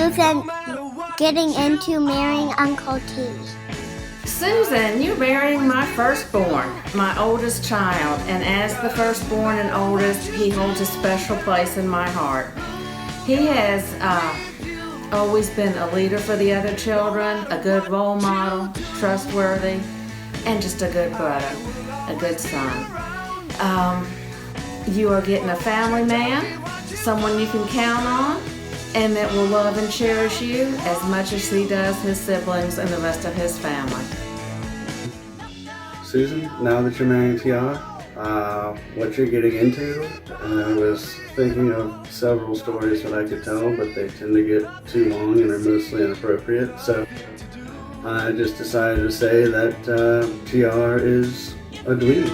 Susan getting into marrying Uncle T? Susan, you're marrying my firstborn, my oldest child, and as the firstborn and oldest, he holds a special place in my heart. He has always been a leader for the other children, a good role model, trustworthy, and just a good brother, a good son. You are getting a family man, someone you can count on, and that will love and cherish you as much as he does his siblings and the rest of his family. Susan, now that you're marrying TR, what you're getting into, I was thinking of several stories that I could tell, but they tend to get too long and are mostly inappropriate, so I just decided to say that TR is a dweeb.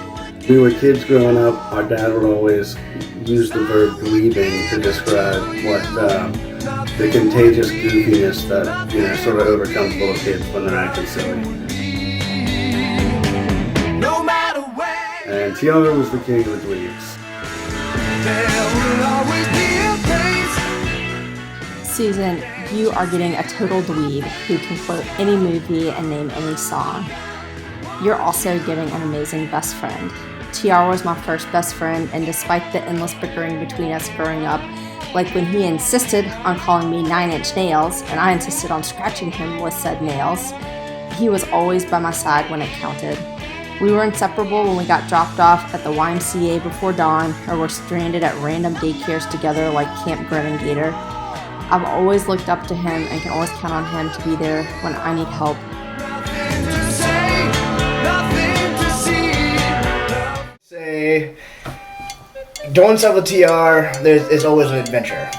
We were kids growing up, our dad would always use the verb dweebing to describe what the contagious goofiness that sort of overcomes little kids when they're acting silly. And TR was the king of the dweebs. Susan, you are getting a total dweeb who can quote any movie and name any song. You're also getting an amazing best friend. TR was my first best friend, and despite the endless bickering between us growing up, like when he insisted on calling me 9-inch nails and I insisted on scratching him with said nails, he was always by my side when it counted. We were inseparable when we got dropped off at the YMCA before dawn or were stranded at random daycares together like Camp Gator. I've always looked up to him and can always count on him to be there when I need help. Say, doing stuff with TR, it's always an adventure.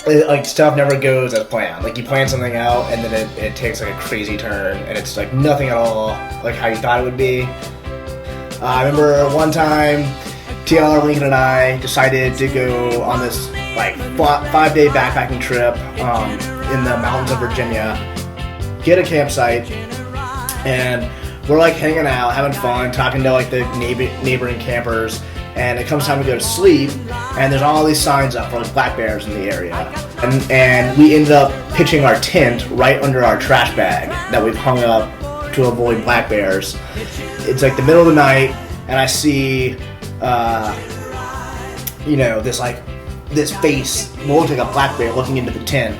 Like, stuff never goes as planned. Like, you plan something out and then it takes like a crazy turn and it's like nothing at all like how you thought it would be. I remember one time TR, Lincoln, and I decided to go on this like 5-day backpacking trip in the mountains of Virginia, get a campsite, and we're like hanging out, having fun, talking to like the neighboring campers, and it comes time to go to sleep, and there's all these signs up for like black bears in the area, and we ended up pitching our tent right under our trash bag that we've hung up to avoid black bears. It's like the middle of the night, and I see this face looked like a black bear looking into the tent,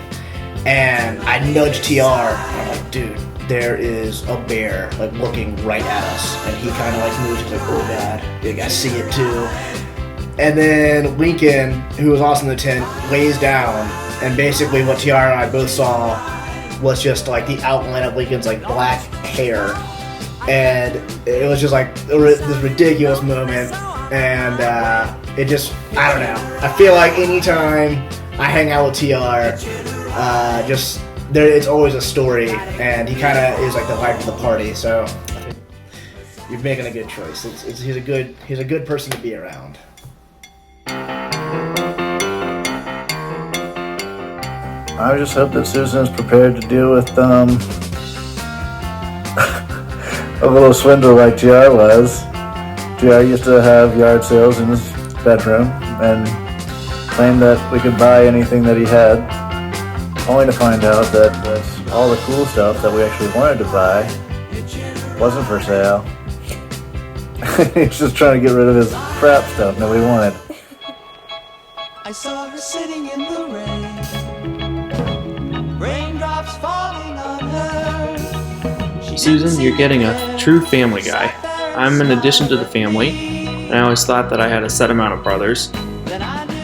and I nudge TR, and I'm like, dude, there is a bear like looking right at us, and he kind of like moves. He's like, oh god, I see it too. And then Lincoln, who was also in the tent, lays down, and basically what TR and I both saw was just like the outline of Lincoln's like black hair, and it was just like this ridiculous moment. And it just, I don't know. I feel like anytime I hang out with TR, it's always a story, and he kind of is like the life of the party. So you're making a good choice. He's a good person to be around. I just hope that Susan's prepared to deal with a little swindle like GR was. GR used to have yard sales in his bedroom and claimed that we could buy anything that he had, only to find out that all the cool stuff that we actually wanted to buy wasn't for sale. He's just trying to get rid of his crap stuff nobody wanted. I saw her sitting in the rain, raindrops falling on her. Susan, you're getting a true family guy. I'm an addition to the family, and I always thought that I had a set amount of brothers.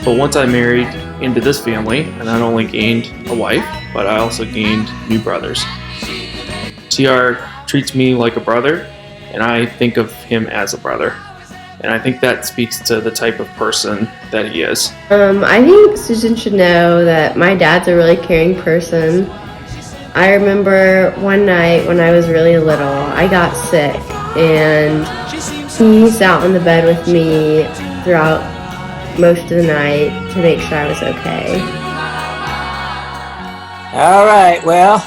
But once I married into this family, I not only gained a wife, but I also gained new brothers. TR treats me like a brother, and I think of him as a brother. And I think that speaks to the type of person that he is. I think Susan should know that my dad's a really caring person. I remember one night when I was really little, I got sick, and he sat on the bed with me throughout most of the night to make sure I was okay. All right, well,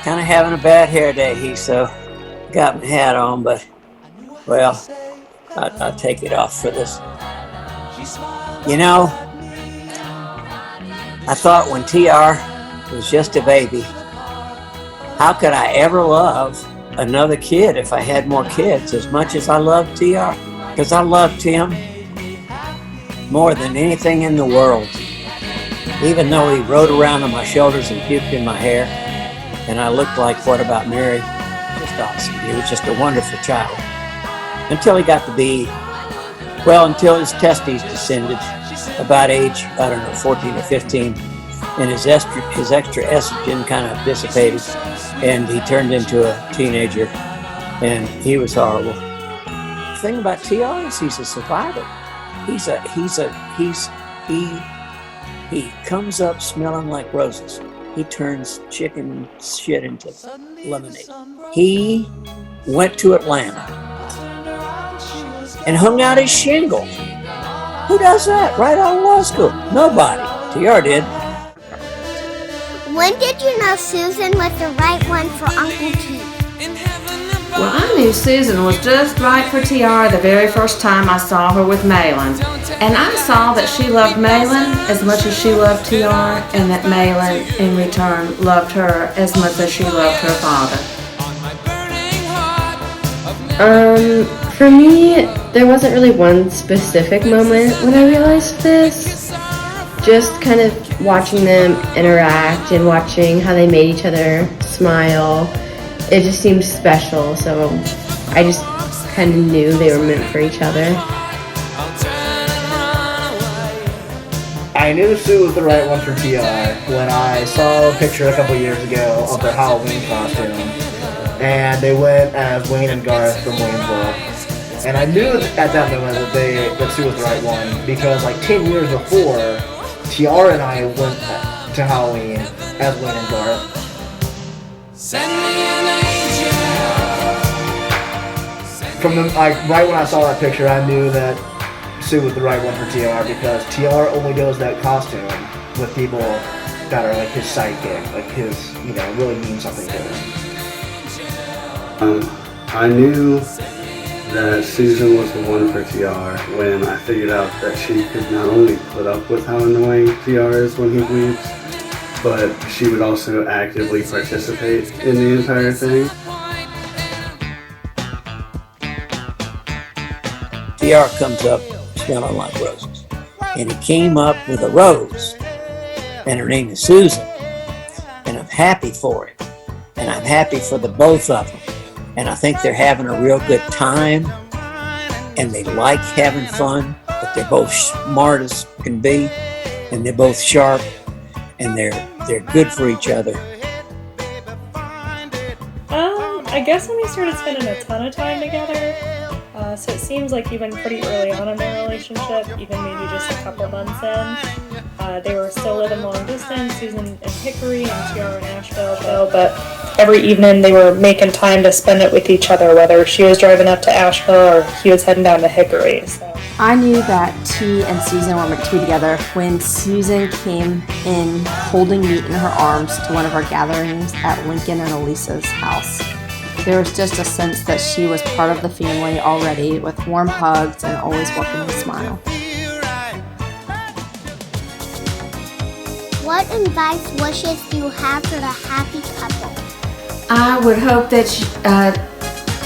kind of having a bad hair day, so got my hat on, but, well, I'll take it off for this. You know, I thought when TR was just a baby. How could I ever love another kid if I had more kids as much as I loved TR? Because I loved him more than anything in the world. Even though he rode around on my shoulders and puked in my hair, and I looked like What About Mary? Just awesome. He was just a wonderful child. Until he got to be, well, until his testes descended about age, 14 or 15, and his extra estrogen kind of dissipated, and he turned into a teenager, and he was horrible. The thing about TR is he's a survivor. He comes up smelling like roses. He turns chicken shit into lemonade. He went to Atlanta and hung out his shingle. Who does that right out of law school? Nobody. TR did. When did you know Susan was the right one for Uncle T? Well, I knew Susan was just right for TR the very first time I saw her with Malin. And I saw that she loved Malin as much as she loved TR, and that Malin, in return, loved her as much as she loved her father. For me, there wasn't really one specific moment when I realized this. Just kind of watching them interact and watching how they made each other smile. It just seemed special, so I just kind of knew they were meant for each other. I knew Sue was the right one for TR when I saw a picture a couple years ago of their Halloween costume, and they went as Wayne and Garth from Wayne's World. And I knew at that moment that Sue was the right one, because like 10 years before, TR and I went to Halloween as Wayne and Garth. From the right when I saw that picture, I knew that Sue was the right one for TR, because TR only does that costume with people that are like his sidekick, like his, really mean something to him. I knew that Susan was the one for TR when I figured out that she could not only put up with how annoying TR is when he bleeds, but she would also actively participate in the entire thing. TR comes up smelling like roses. And he came up with a rose. And her name is Susan. And I'm happy for it. And I'm happy for the both of them. And I think they're having a real good time. And they like having fun. But they're both smart as can be. And they're both sharp. And they're good for each other. I guess when we started spending a ton of time together, so it seems like even pretty early on in their relationship, even maybe just a couple months in, they were still living long distance, Susan in Hickory and TR in Asheville, but every evening they were making time to spend it with each other, whether she was driving up to Asheville or he was heading down to Hickory. So I knew that T and Susan were meant to be together when Susan came in holding me in her arms to one of our gatherings at Lincoln and Elisa's house. There was just a sense that she was part of the family already, with warm hugs and always welcoming smile. What advice wishes do you have for the happy couple? I would hope that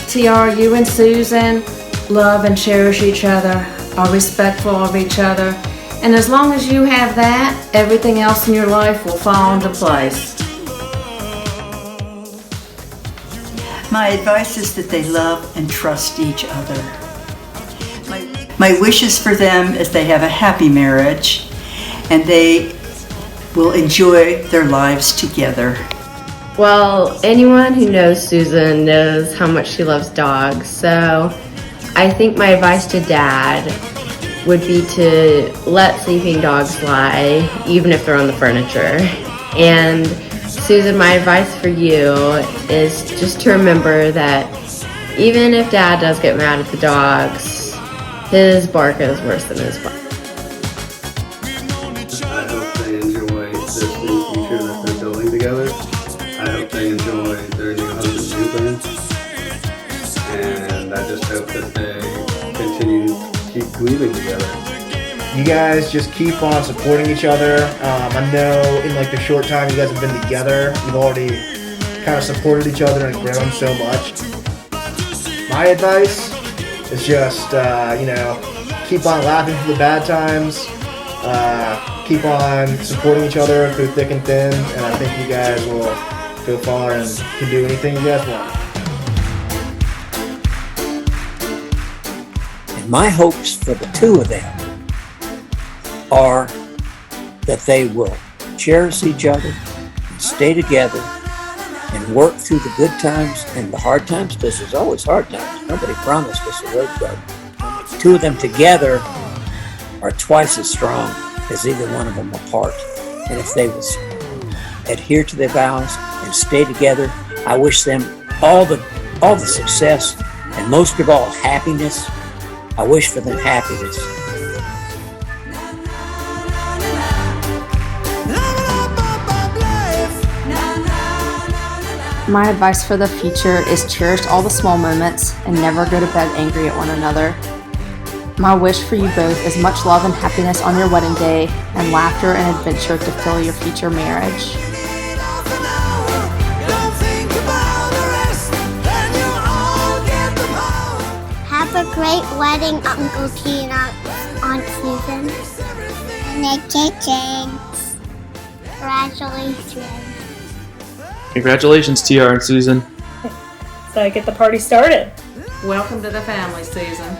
TR, you and Susan love and cherish each other, are respectful of each other, and as long as you have that, everything else in your life will fall into place. My advice is that they love and trust each other. My wishes for them is they have a happy marriage and they will enjoy their lives together. Well, anyone who knows Susan knows how much she loves dogs, so I think my advice to Dad would be to let sleeping dogs lie, even if they're on the furniture. And Susan, my advice for you is just to remember that even if Dad does get mad at the dogs, his bark is worse than his bark. I hope they enjoy this new future that they're building together. I hope they enjoy their new home in Newbern. And I just hope that they continue to keep believing together. You guys just keep on supporting each other. I know in like the short time you guys have been together, you've already kind of supported each other and grown so much. My advice is just, keep on laughing through the bad times. Keep on supporting each other through thick and thin, and I think you guys will go far and can do anything you guys want. And my hopes for the two of them are that they will cherish each other and stay together and work through the good times and the hard times, because there's always hard times. Nobody promised us a road garden. The two of them together are twice as strong as either one of them apart. And if they would adhere to their vows and stay together, I wish them all the success, and most of all, happiness. I wish for them happiness. My advice for the future is cherish all the small moments and never go to bed angry at one another. My wish for you both is much love and happiness on your wedding day, and laughter and adventure to fill your future marriage. Have a great wedding, Uncle T and Aunt Susan. And the kitchens. Congratulations. Congratulations, TR and Susan. So I get the party started. Welcome to the family, Susan.